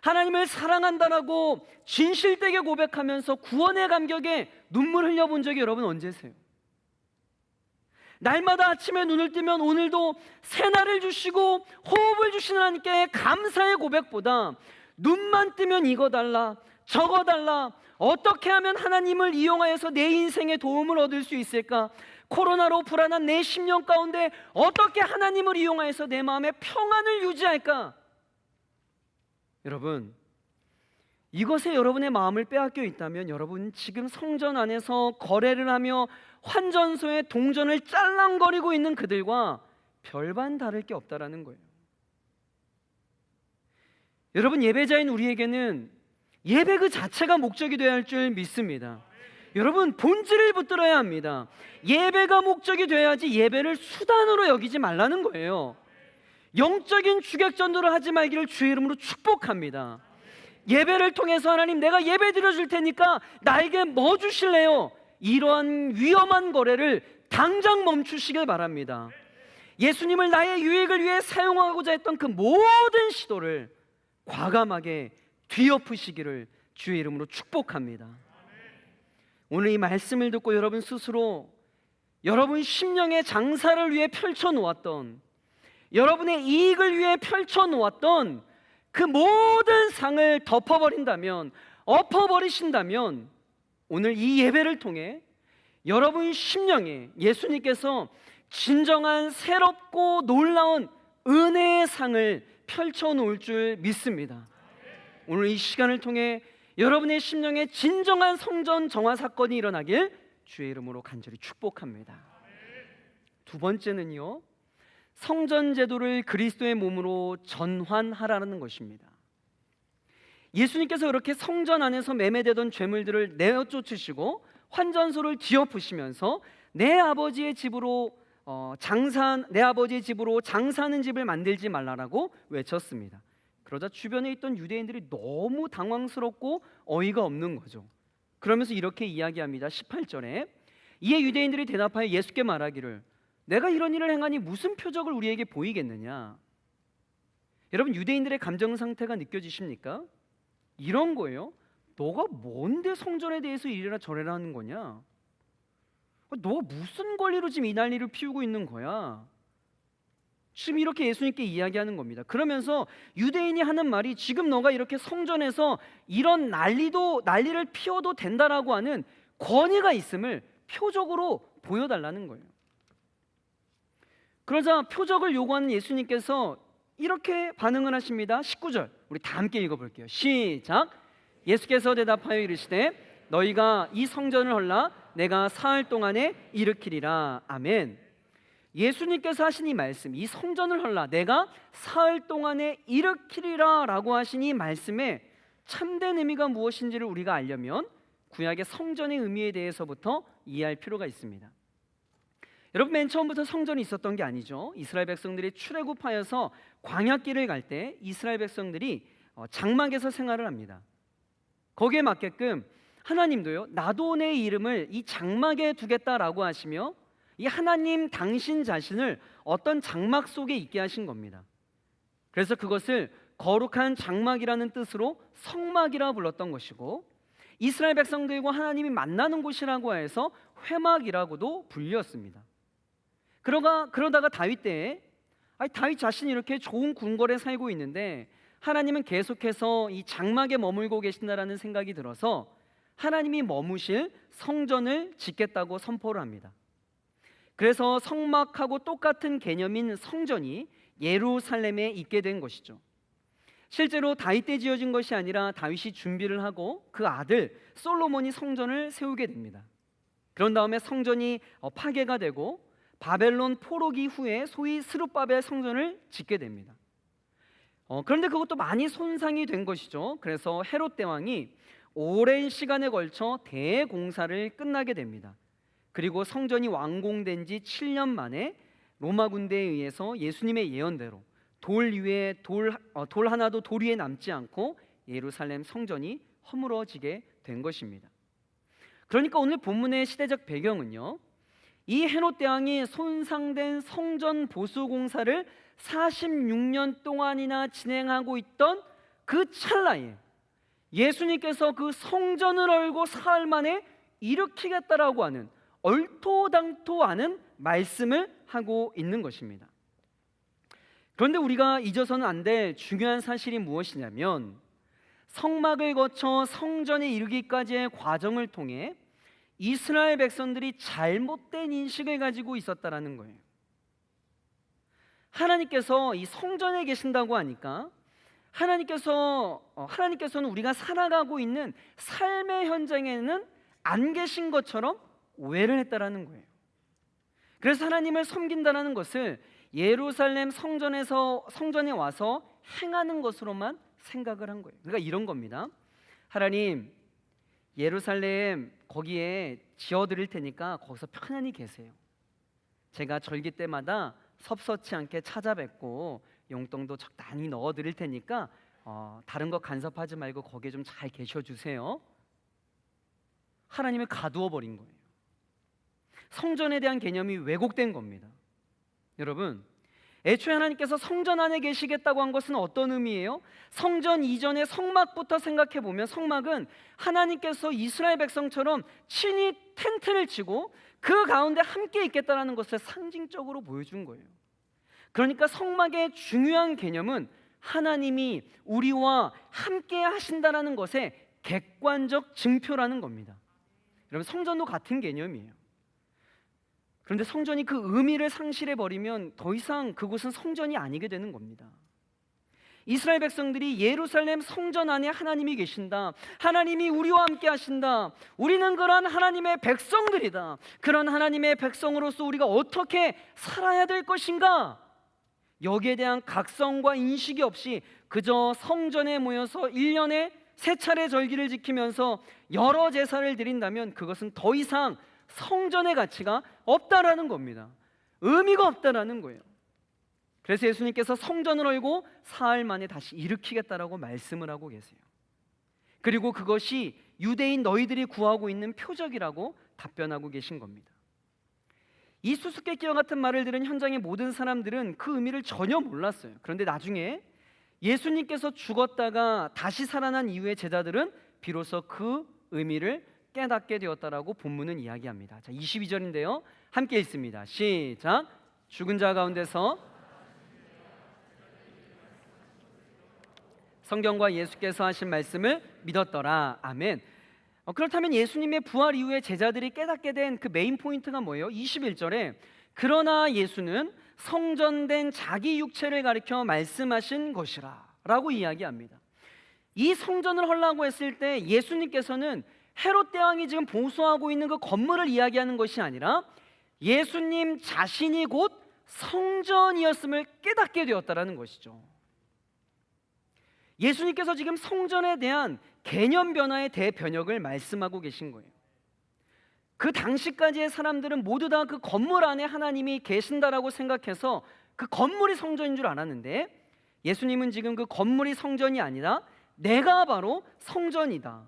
하나님을 사랑한다라고 진실되게 고백하면서 구원의 감격에 눈물 흘려본 적이 여러분 언제세요? 날마다 아침에 눈을 뜨면 오늘도 새날을 주시고 호흡을 주시는 하나님께 감사의 고백보다 눈만 뜨면 이거 달라 저거 달라, 어떻게 하면 하나님을 이용하여서 내 인생에 도움을 얻을 수 있을까, 코로나로 불안한 내 심령 가운데 어떻게 하나님을 이용하여서 내 마음에 평안을 유지할까? 여러분, 이것에 여러분의 마음을 빼앗겨 있다면 여러분 지금 성전 안에서 거래를 하며 환전소에 동전을 짤랑거리고 있는 그들과 별반 다를 게 없다라는 거예요. 여러분, 예배자인 우리에게는 예배 그 자체가 목적이 되어야 할 줄 믿습니다. 여러분, 본질을 붙들어야 합니다. 예배가 목적이 되어야지 예배를 수단으로 여기지 말라는 거예요. 영적인 주객전도를 하지 말기를 주의 이름으로 축복합니다. 예배를 통해서 하나님, 내가 예배 드려줄 테니까 나에게 뭐 주실래요? 이러한 위험한 거래를 당장 멈추시길 바랍니다. 예수님을 나의 유익을 위해 사용하고자 했던 그 모든 시도를 과감하게 뒤엎으시기를 주의 이름으로 축복합니다. 오늘 이 말씀을 듣고 여러분 스스로 여러분 심령의 장사를 위해 펼쳐놓았던, 여러분의 이익을 위해 펼쳐놓았던 그 모든 상을 덮어버린다면, 엎어버리신다면 오늘 이 예배를 통해 여러분 심령에 예수님께서 진정한 새롭고 놀라운 은혜의 상을 펼쳐놓을 줄 믿습니다. 오늘 이 시간을 통해 여러분의 심령에 진정한 성전 정화 사건이 일어나길 주의 이름으로 간절히 축복합니다. 두 번째는요, 성전 제도를 그리스도의 몸으로 전환하라는 것입니다. 예수님께서 그렇게 성전 안에서 매매되던 죄물들을 내어쫓으시고 환전소를 뒤엎으시면서 내 아버지의 집으로 장사하는 집을 만들지 말라라고 외쳤습니다. 그러자 주변에 있던 유대인들이 너무 당황스럽고 어이가 없는 거죠. 그러면서 이렇게 이야기합니다. 18절에 이에 유대인들이 대답하여 예수께 말하기를, 내가 이런 일을 행하니 무슨 표적을 우리에게 보이겠느냐? 여러분, 유대인들의 감정 상태가 느껴지십니까? 이런 거예요. 너가 뭔데 성전에 대해서 이래라 저래라 하는 거냐? 너가 무슨 권리로 지금 이 난리를 피우고 있는 거야? 지금 이렇게 예수님께 이야기하는 겁니다. 그러면서 유대인이 하는 말이, 지금 너가 이렇게 성전에서 이런 난리를 피워도 된다라고 하는 권위가 있음을 표적으로 보여달라는 거예요. 그러자 표적을 요구하는 예수님께서 이렇게 반응을 하십니다. 19절 우리 다 함께 읽어볼게요. 시작. 예수께서 대답하여 이르시되 너희가 이 성전을 헐라 내가 사흘 동안에 일으키리라. 아멘. 예수님께서 하신 이 말씀, 이 성전을 헐라 내가 사흘 동안에 일으키리라 라고 하신 이 말씀의 참된 의미가 무엇인지를 우리가 알려면 구약의 성전의 의미에 대해서부터 이해할 필요가 있습니다. 여러분, 맨 처음부터 성전이 있었던 게 아니죠. 이스라엘 백성들이 출애굽하여서 광야길을 갈 때 이스라엘 백성들이 장막에서 생활을 합니다. 거기에 맞게끔 하나님도요, 나도 내 이름을 이 장막에 두겠다라고 하시며 이 하나님 당신 자신을 어떤 장막 속에 있게 하신 겁니다. 그래서 그것을 거룩한 장막이라는 뜻으로 성막이라 불렀던 것이고, 이스라엘 백성들과 하나님이 만나는 곳이라고 해서 회막이라고도 불렸습니다. 그러다가 다윗 때에 다윗 자신이 이렇게 좋은 궁궐에 살고 있는데 하나님은 계속해서 이 장막에 머물고 계신다라는 생각이 들어서 하나님이 머무실 성전을 짓겠다고 선포를 합니다. 그래서 성막하고 똑같은 개념인 성전이 예루살렘에 있게 된 것이죠. 실제로 다윗 때 지어진 것이 아니라 다윗이 준비를 하고 그 아들 솔로몬이 성전을 세우게 됩니다. 그런 다음에 성전이 파괴가 되고 바벨론 포로기 이후에 소위 스룹바벨 성전을 짓게 됩니다. 그런데 그것도 많이 손상이 된 것이죠. 그래서 헤롯 대왕이 오랜 시간에 걸쳐 대공사를 끝나게 됩니다. 그리고 성전이 완공된 지 7년 만에 로마 군대에 의해서 예수님의 예언대로 돌 하나도 돌 위에 남지 않고 예루살렘 성전이 허물어지게 된 것입니다. 그러니까 오늘 본문의 시대적 배경은요, 이 헤롯 대왕이 손상된 성전 보수 공사를 46년 동안이나 진행하고 있던 그 찰나에 예수님께서 그 성전을 얼고 사흘 만에 일으키겠다라고 하는 얼토당토하는 말씀을 하고 있는 것입니다. 그런데 우리가 잊어서는 안 될 중요한 사실이 무엇이냐면 성막을 거쳐 성전에 이르기까지의 과정을 통해 이스라엘 백성들이 잘못된 인식을 가지고 있었다라는 거예요. 하나님께서 이 성전에 계신다고 하니까 하나님께서는 우리가 살아가고 있는 삶의 현장에는 안 계신 것처럼 오해를 했다라는 거예요. 그래서 하나님을 섬긴다라는 것을 예루살렘 성전에 와서 행하는 것으로만 생각을 한 거예요. 그러니까 이런 겁니다. 하나님, 예루살렘 거기에 지어드릴 테니까 거기서 편안히 계세요. 제가 절기 때마다 섭섭치 않게 찾아뵙고 용돈도 적당히 넣어드릴 테니까 다른 거 간섭하지 말고 거기에 좀 잘 계셔주세요. 하나님을 가두어 버린 거예요. 성전에 대한 개념이 왜곡된 겁니다. 여러분, 애초에 하나님께서 성전 안에 계시겠다고 한 것은 어떤 의미예요? 성전 이전의 성막부터 생각해 보면 성막은 하나님께서 이스라엘 백성처럼 친히 텐트를 치고 그 가운데 함께 있겠다라는 것을 상징적으로 보여준 거예요. 그러니까 성막의 중요한 개념은 하나님이 우리와 함께 하신다라는 것의 객관적 증표라는 겁니다. 여러분, 성전도 같은 개념이에요. 그런데 성전이 그 의미를 상실해 버리면 더 이상 그곳은 성전이 아니게 되는 겁니다. 이스라엘 백성들이 예루살렘 성전 안에 하나님이 계신다, 하나님이 우리와 함께 하신다, 우리는 그러한 하나님의 백성들이다, 그런 하나님의 백성으로서 우리가 어떻게 살아야 될 것인가, 여기에 대한 각성과 인식이 없이 그저 성전에 모여서 1년에 3차례 절기를 지키면서 여러 제사를 드린다면 그것은 더 이상 성전의 가치가 없다라는 겁니다. 의미가 없다라는 거예요. 그래서 예수님께서 성전을 얼고 사흘 만에 다시 일으키겠다라고 말씀을 하고 계세요. 그리고 그것이 유대인 너희들이 구하고 있는 표적이라고 답변하고 계신 겁니다. 이 수수께끼와 같은 말을 들은 현장의 모든 사람들은 그 의미를 전혀 몰랐어요. 그런데 나중에 예수님께서 죽었다가 다시 살아난 이후의 제자들은 비로소 그 의미를 깨닫게 되었다라고 본문은 이야기합니다. 자, 22절인데요. 함께 읽습니다. 시작. 죽은 자 가운데서 성경과 예수께서 하신 말씀을 믿었더라. 아멘. 그렇다면 예수님의 부활 이후에 제자들이 깨닫게 된 그 메인 포인트가 뭐예요? 21절에 그러나 예수는 성전된 자기 육체를 가리켜 말씀하신 것이라 라고 이야기합니다. 이 성전을 헐라고 했을 때 예수님께서는 헤롯 대왕이 지금 보수하고 있는 그 건물을 이야기하는 것이 아니라 예수님 자신이 곧 성전이었음을 깨닫게 되었다라는 것이죠. 예수님께서 지금 성전에 대한 개념 변화의 대변혁을 말씀하고 계신 거예요. 그 당시까지의 사람들은 모두 다 그 건물 안에 하나님이 계신다라고 생각해서 그 건물이 성전인 줄 알았는데 예수님은 지금 그 건물이 성전이 아니라 내가 바로 성전이다,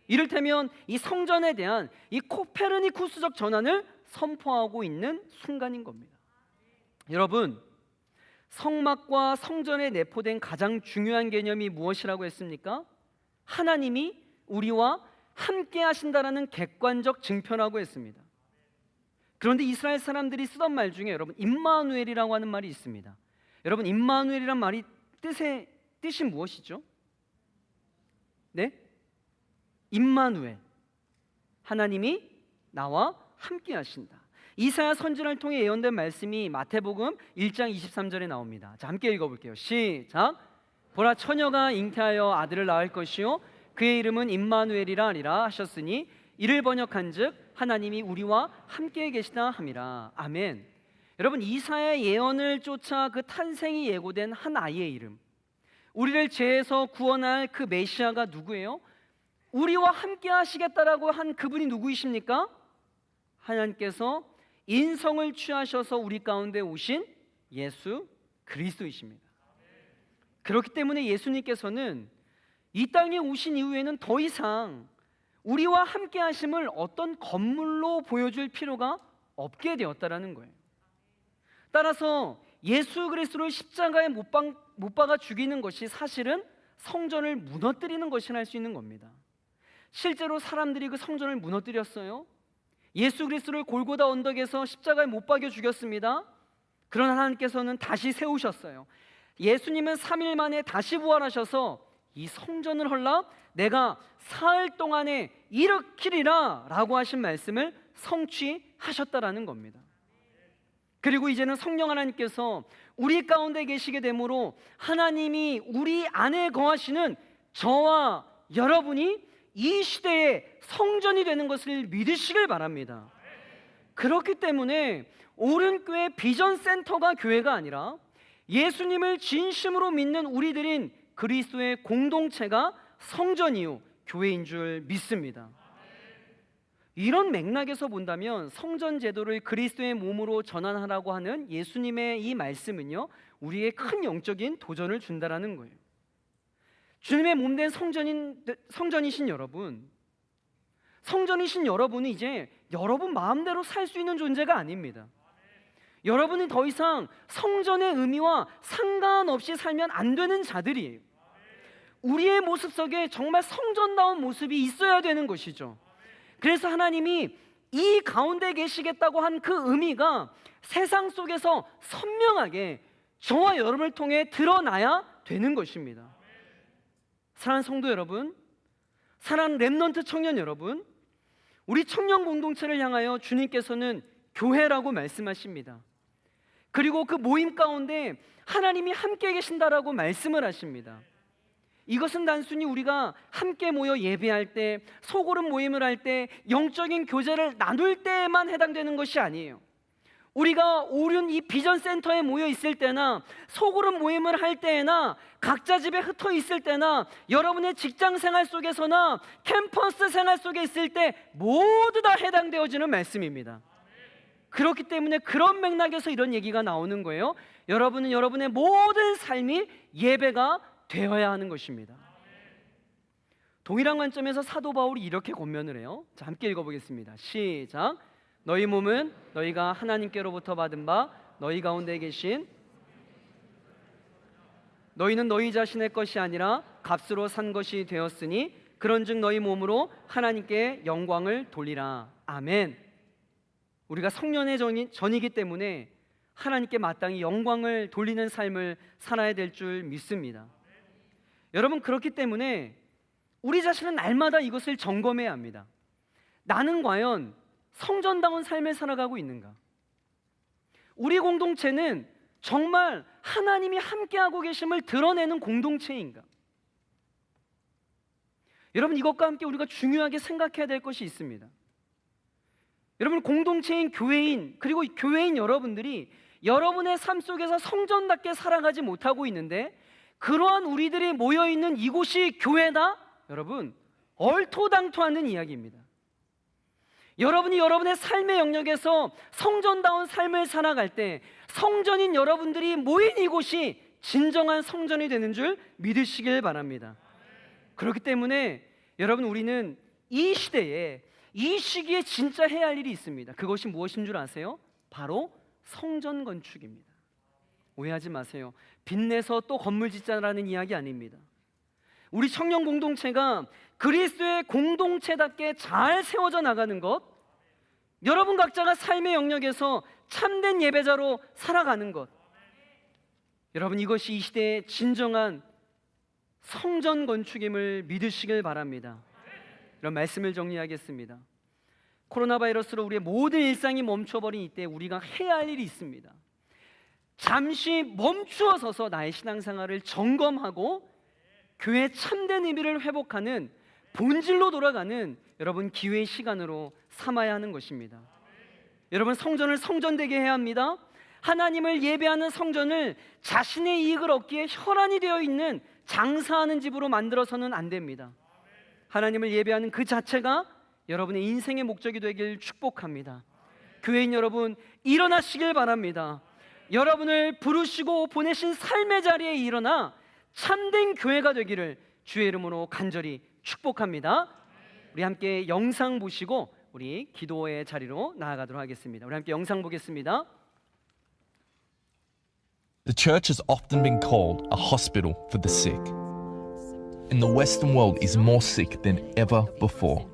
이를테면 이 성전에 대한 이 코페르니쿠스적 전환을 선포하고 있는 순간인 겁니다. 여러분, 성막과 성전에 내포된 가장 중요한 개념이 무엇이라고 했습니까? 하나님이 우리와 함께 하신다라는 객관적 증표라고 했습니다. 그런데 이스라엘 사람들이 쓰던 말 중에 여러분 임마누엘이라고 하는 말이 있습니다. 여러분, 임마누엘이란 말이 뜻이 무엇이죠? 네? 임마누엘, 하나님이 나와 함께 하신다. 이사야 선지자를 통해 예언된 말씀이 마태복음 1장 23절에 나옵니다. 자, 함께 읽어볼게요. 시작. 보라, 처녀가 잉태하여 아들을 낳을 것이요 그의 이름은 임마누엘이라 하리라 하셨으니 이를 번역한즉 하나님이 우리와 함께 계시다 함이라. 아멘. 여러분, 이사야의 예언을 쫓아 그 탄생이 예고된 한 아이의 이름, 우리를 죄에서 구원할 그 메시아가 누구예요? 우리와 함께 하시겠다라고 한 그분이 누구이십니까? 하나님께서 인성을 취하셔서 우리 가운데 오신 예수 그리스도이십니다. 그렇기 때문에 예수님께서는 이 땅에 오신 이후에는 더 이상 우리와 함께 하심을 어떤 건물로 보여줄 필요가 없게 되었다라는 거예요. 따라서 예수 그리스도를 십자가에 못 박아 죽이는 것이 사실은 성전을 무너뜨리는 것이라 할 수 있는 겁니다. 실제로 사람들이 그 성전을 무너뜨렸어요. 예수 그리스도를 골고다 언덕에서 십자가에 못 박여 죽였습니다. 그러나 하나님께서는 다시 세우셨어요. 예수님은 3일 만에 다시 부활하셔서 이 성전을 헐라 내가 사흘 동안에 일으키리라 라고 하신 말씀을 성취하셨다라는 겁니다. 그리고 이제는 성령 하나님께서 우리 가운데 계시게 되므로 하나님이 우리 안에 거하시는 저와 여러분이 이 시대의 성전이 되는 것을 믿으시길 바랍니다. 그렇기 때문에 오른교회 비전센터가 교회가 아니라 예수님을 진심으로 믿는 우리들인 그리스도의 공동체가 성전이요 교회인 줄 믿습니다. 이런 맥락에서 본다면 성전 제도를 그리스도의 몸으로 전환하라고 하는 예수님의 이 말씀은요, 우리에게 큰 영적인 도전을 준다라는 거예요. 주님의 몸된 성전이신 여러분, 성전이신 여러분이 이제 여러분 마음대로 살 수 있는 존재가 아닙니다. 여러분이 더 이상 성전의 의미와 상관없이 살면 안 되는 자들이에요. 우리의 모습 속에 정말 성전다운 모습이 있어야 되는 것이죠. 그래서 하나님이 이 가운데 계시겠다고 한 그 의미가 세상 속에서 선명하게 저와 여러분을 통해 드러나야 되는 것입니다. 사랑하는 성도 여러분, 사랑하는 렘넌트 청년 여러분, 우리 청년 공동체를 향하여 주님께서는 교회라고 말씀하십니다. 그리고 그 모임 가운데 하나님이 함께 계신다라고 말씀을 하십니다. 이것은 단순히 우리가 함께 모여 예배할 때, 소그룹 모임을 할 때, 영적인 교제를 나눌 때에만 해당되는 것이 아니에요. 우리가 오륜 이 비전센터에 모여 있을 때나 소그룹 모임을 할 때나 각자 집에 흩어 있을 때나 여러분의 직장 생활 속에서나 캠퍼스 생활 속에 있을 때 모두 다 해당되어지는 말씀입니다. 그렇기 때문에 그런 맥락에서 이런 얘기가 나오는 거예요. 여러분은 여러분의 모든 삶이 예배가 되어야 하는 것입니다. 동일한 관점에서 사도 바울이 이렇게 권면을 해요. 자, 함께 읽어보겠습니다. 시작. 너희 몸은 너희가 하나님께로부터 받은 바 너희 가운데 계신 너희는 너희 자신의 것이 아니라 값으로 산 것이 되었으니 그런즉 너희 몸으로 하나님께 영광을 돌리라. 아멘. 우리가 성년의 전이기 때문에 하나님께 마땅히 영광을 돌리는 삶을 살아야 될 줄 믿습니다. 여러분, 그렇기 때문에 우리 자신은 날마다 이것을 점검해야 합니다. 나는 과연 성전다운 삶을 살아가고 있는가? 우리 공동체는 정말 하나님이 함께하고 계심을 드러내는 공동체인가? 여러분, 이것과 함께 우리가 중요하게 생각해야 될 것이 있습니다. 여러분, 공동체인 교회인, 그리고 교회인 여러분들이 여러분의 삶 속에서 성전답게 살아가지 못하고 있는데 그러한 우리들이 모여있는 이곳이 교회다? 여러분, 얼토당토하는 이야기입니다. 여러분이 여러분의 삶의 영역에서 성전다운 삶을 살아갈 때 성전인 여러분들이 모인 이곳이 진정한 성전이 되는 줄 믿으시길 바랍니다. 그렇기 때문에 여러분, 우리는 이 시대에 이 시기에 진짜 해야 할 일이 있습니다. 그것이 무엇인 줄 아세요? 바로 성전 건축입니다. 오해하지 마세요. 빚내서 또 건물 짓자라는 이야기 아닙니다. 우리 청년 공동체가 그리스도의 공동체답게 잘 세워져 나가는 것, 여러분 각자가 삶의 영역에서 참된 예배자로 살아가는 것, 여러분, 이것이 이 시대의 진정한 성전 건축임을 믿으시길 바랍니다. 이런 말씀을 정리하겠습니다. 코로나 바이러스로 우리의 모든 일상이 멈춰버린 이때 우리가 해야 할 일이 있습니다. 잠시 멈추어 서서 나의 신앙생활을 점검하고 교회의 참된 의미를 회복하는, 본질로 돌아가는 여러분 기회의 시간으로 삼아야 하는 것입니다. 여러분, 성전을 성전되게 해야 합니다. 하나님을 예배하는 성전을 자신의 이익을 얻기에 혈안이 되어 있는 장사하는 집으로 만들어서는 안 됩니다. 하나님을 예배하는 그 자체가 여러분의 인생의 목적이 되길 축복합니다. 교회인 여러분, 일어나시길 바랍니다. 여러분을 부르시고 보내신 삶의 자리에 일어나 참된 교회가 되기를 주의 이름으로 간절히 축복합니다. 우리 함께 영상 보시고 우리 기도의 자리로 나아가도록 하겠습니다. 우리 함께 영상 보겠습니다. The church has often been called a hospital for the sick. And the Western world is more sick than ever before.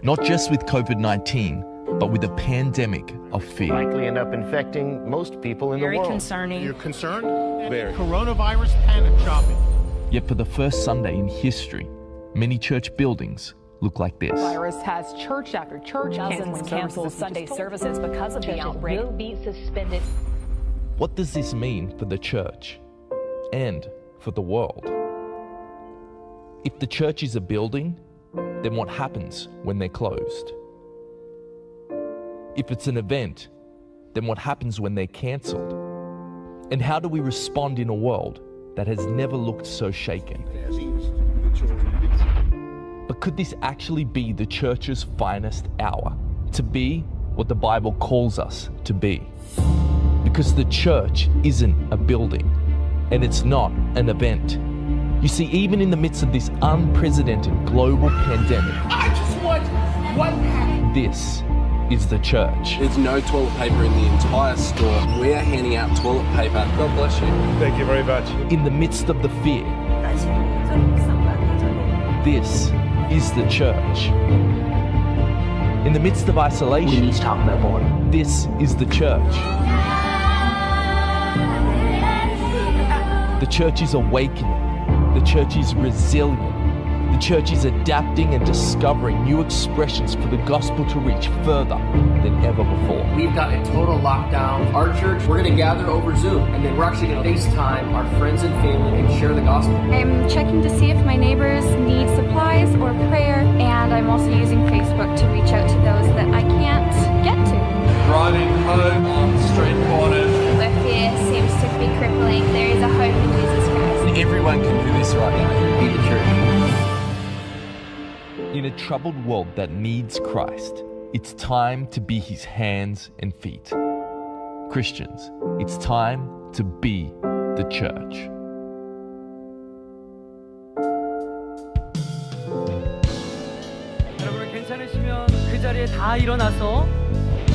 Not just with COVID-19, but with a pandemic of fear. Likely end up infecting most people in Very the world. concerning. You're concerned? Very. Coronavirus panic shopping. Yet for the first Sunday in history, many church buildings look like this. Virus has church after church canceled Sunday services because of the outbreak. Will be suspended. What does this mean for the church and for the world? If the church is a building, then what happens when they're closed? If it's an event, then what happens when they're cancelled? And how do we respond in a world that has never looked so shaken? But could this actually be the church's finest hour? To be what the Bible calls us to be? Because the church isn't a building, and it's not an event. You see, even in the midst of this unprecedented global pandemic, I just want one pack. this is the church. There's no toilet paper in the entire store. We are handing out toilet paper. God bless you. Thank you very much. In the midst of the fear, this is the church. In the midst of isolation, this is the church. The church is awakening. The church is resilient. The church is adapting and discovering new expressions for the gospel to reach further than ever before. We've got a total lockdown. Our church, we're going to gather over Zoom, and then we're actually going to FaceTime our friends and family and share the gospel. I'm checking to see if my neighbors need supplies or prayer, and I'm also using Facebook to reach out to those that I can't get to. Riding home on street corners. Where fear seems to be crippling, there is a hope in Jesus Christ. Everyone can do this right now. Be the church. In a troubled world that needs Christ, it's time to be his hands and feet. Christians, it's time to be the church. 여러분 괜찮으시면 그 자리에 다 일어나서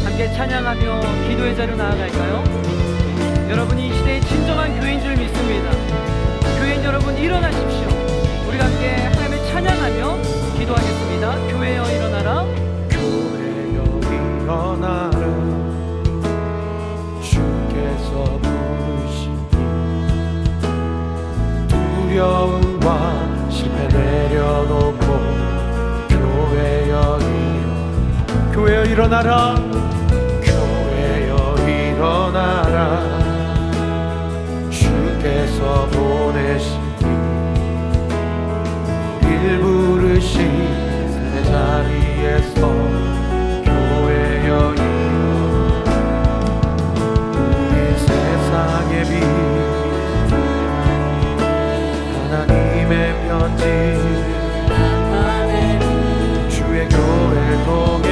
함께 찬양하며 기도의 자리로 나아갈까요? 여러분이 이 시대의 진정한 교회인 줄 믿습니다. 교회인 여러분 일어나십시오. 우리가 함께 하나님을 찬양하며 기도하겠습니다. 교회여 일어나라. 교회여 일어나라. 주께서 부르시니 두려움과 실패 내려놓고 교회여 일어나라. 교회여 일어나라. 주께서 보내신 일 부르신 새 자리에서 교회여 일어나. 우리 세상의 빛 하나님의 편지 주의 교회 통해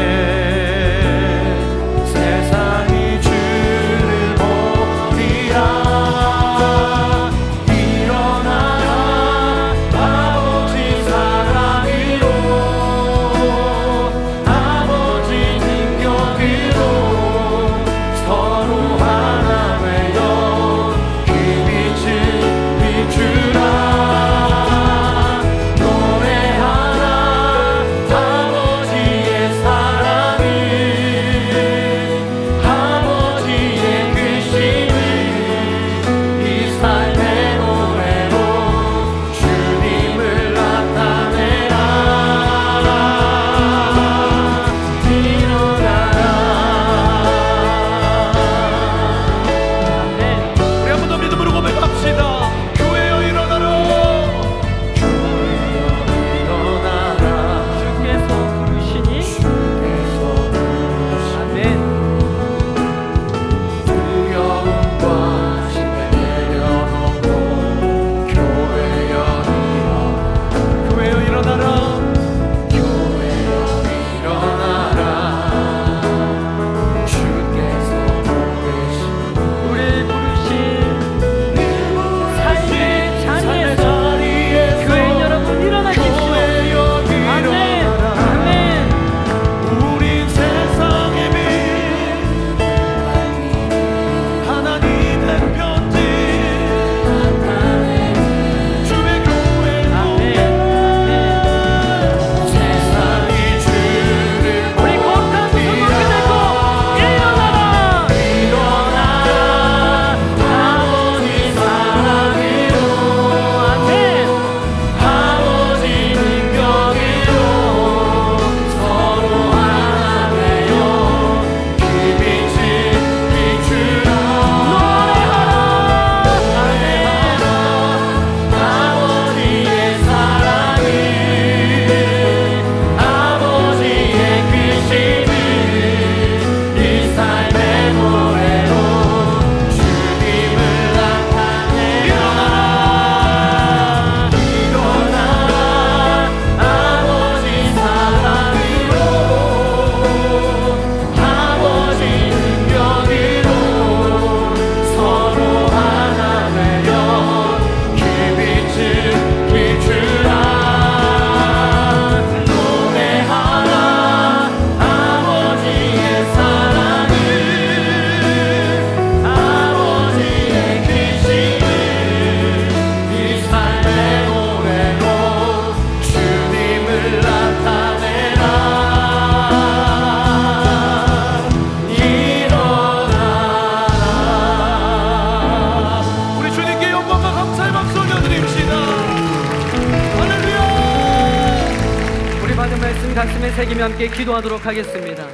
가슴에 새기며 함께 기도하도록 하겠습니다.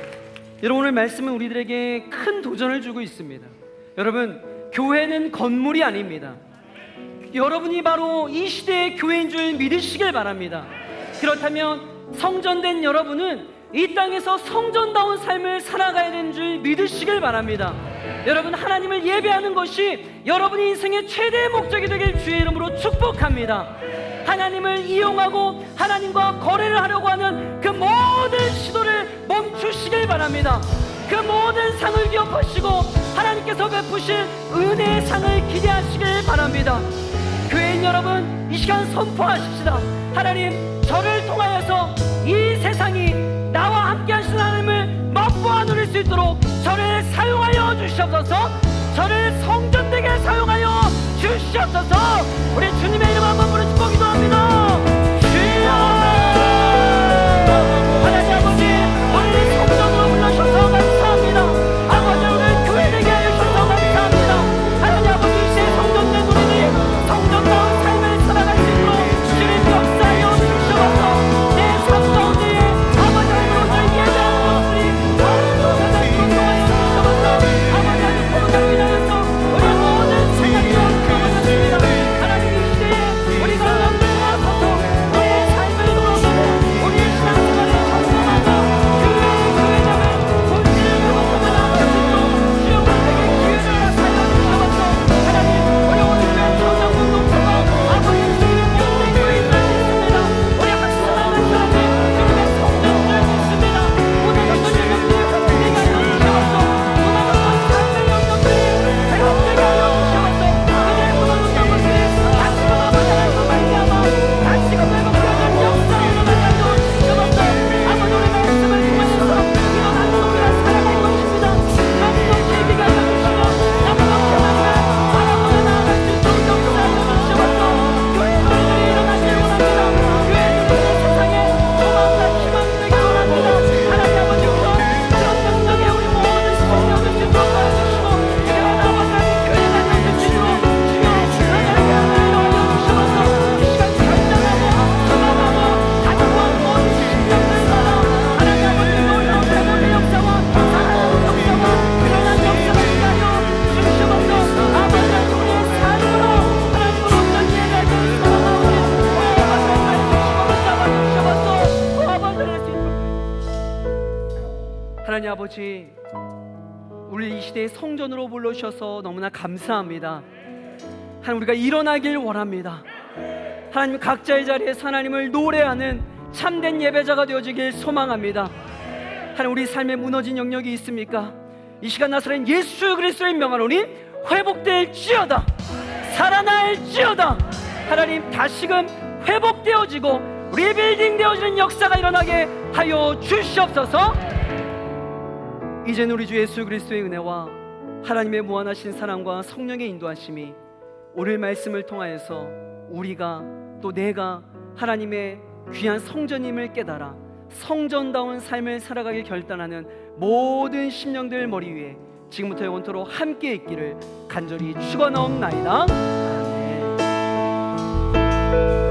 여러분, 오늘 말씀은 우리들에게 큰 도전을 주고 있습니다. 여러분, 교회는 건물이 아닙니다. 여러분이 바로 이 시대의 교회인 줄 믿으시길 바랍니다. 그렇다면 성전된 여러분은 이 땅에서 성전다운 삶을 살아가야 되는 줄 믿으시길 바랍니다. 여러분, 하나님을 예배하는 것이 여러분의 인생의 최대의 목적이 되길 주의 이름으로 축복합니다. 하나님을 이용하고 하나님과 거래를 하려고 하는 그 모든 시도를 멈추시길 바랍니다. 그 모든 상을 기억하시고 하나님께서 베푸실 은혜의 상을 기대하시길 바랍니다. 교회인 여러분, 이 시간 선포하십시다. 하나님, 저를 통하여서 이 세상이 나와 함께 하시는 하나님을 맛보아 누릴 수 있도록 저를 사용하여 주시옵소서. 저를 성전되게 사용하여 주시옵소서. 우리 주님의 이름 한번 부르 축복 기도합니다. 주여, 하나님 아버지, 오늘 성전으로 불러주셔서 감사합니다. 아버지, 오늘 교회 되게 해주셔서 감사합니다. 하나님 아버지, 이 시대 성전된 우리들이 성전다운 삶을 살아갈 수 있도록 주님 역사하여 주시옵소서. 내 삶 가운데 아버지 하나님으로 예배하는 모습이 하나님으로 건강하여 주시옵소서. 아버지 하나님, 코로나로 인하여서 우리 모든 생각이 어려워졌습니다. 하나님, 이 시대에 우리가 나서서 우리의 삶을 돌아보고 우리의 신앙생활을 정상화하고 교회장을 본질을 그것으로 나아갈 수 있도록 주여 우리에게 기회를 하여 주시옵소서. 하나님, 우리 오늘 교회 청년공동체가 아버지 주님의 연대 교회인 줄 믿습니다. 우리 같이 사랑하는 하나님, 주님의 성전인 줄 믿습니다. 오늘 어떤 영역들이 회복되게 하여 주시옵소서. 오늘 어떤 삶의 영역들이 회복되게 하여 주시옵소서. 그들의 무너졌던 것들이 다시금 아버지 하나님과 말미암아 다시금 회복되는 역사로 일어나게 하여 주시옵소서. 아버지, 우리 말씀을 통하여서 일어나는 우리가 살아갈 것입니다. 너무너무 예비가 하여 주시고 너무너무 하나님을 바라보며 나아갈 수 있도록 역사하여 주시옵소서. 교회 우리들이 일어나길 원합니다. 교회 우리의 세상에 소망과 희망이 되길 원합니다. 하나님 아버지, 우선 그런 능력에 우리 모든 시선이 얻을 수 있도록 도와주시고 이런 아버지 하나님 교회가 되실 수 있도록 주여 하나님께 하여 주시옵소서. 이 시간 결단하고 소망하고 다정한 모든 심령들 따라 하나님 아버지 놀라운 회복의 역사와 살아나는 역사와 일어난 역사가 있게 하여 주시옵소서. 아버지 하나님, 우리의 삶으로 하나님으로 어떤 예배를 소망하오니 하나님 아버지, 우리 이 시대의 성전으로 불러주셔서 너무나 감사합니다. 하나님, 우리가 일어나길 원합니다. 하나님, 각자의 자리에서 하나님을 노래하는 참된 예배자가 되어지길 소망합니다. 하나님, 우리 삶에 무너진 영역이 있습니까? 이 시간 나사렛 예수 그리스도의 명하노니 회복될지어다, 살아날지어다. 하나님, 다시금 회복되어지고 리빌딩 되어지는 역사가 일어나게 하여 주시옵소서. 이제는 우리 주 예수 그리스도의 은혜와 하나님의 무한하신 사랑과 성령의 인도하심이 오늘 말씀을 통하여서 우리가 또 내가 하나님의 귀한 성전임을 깨달아 성전다운 삶을 살아가길 결단하는 모든 심령들 머리 위에 지금부터 영원토록 함께 있기를 간절히 축원하옵나이다. 아멘.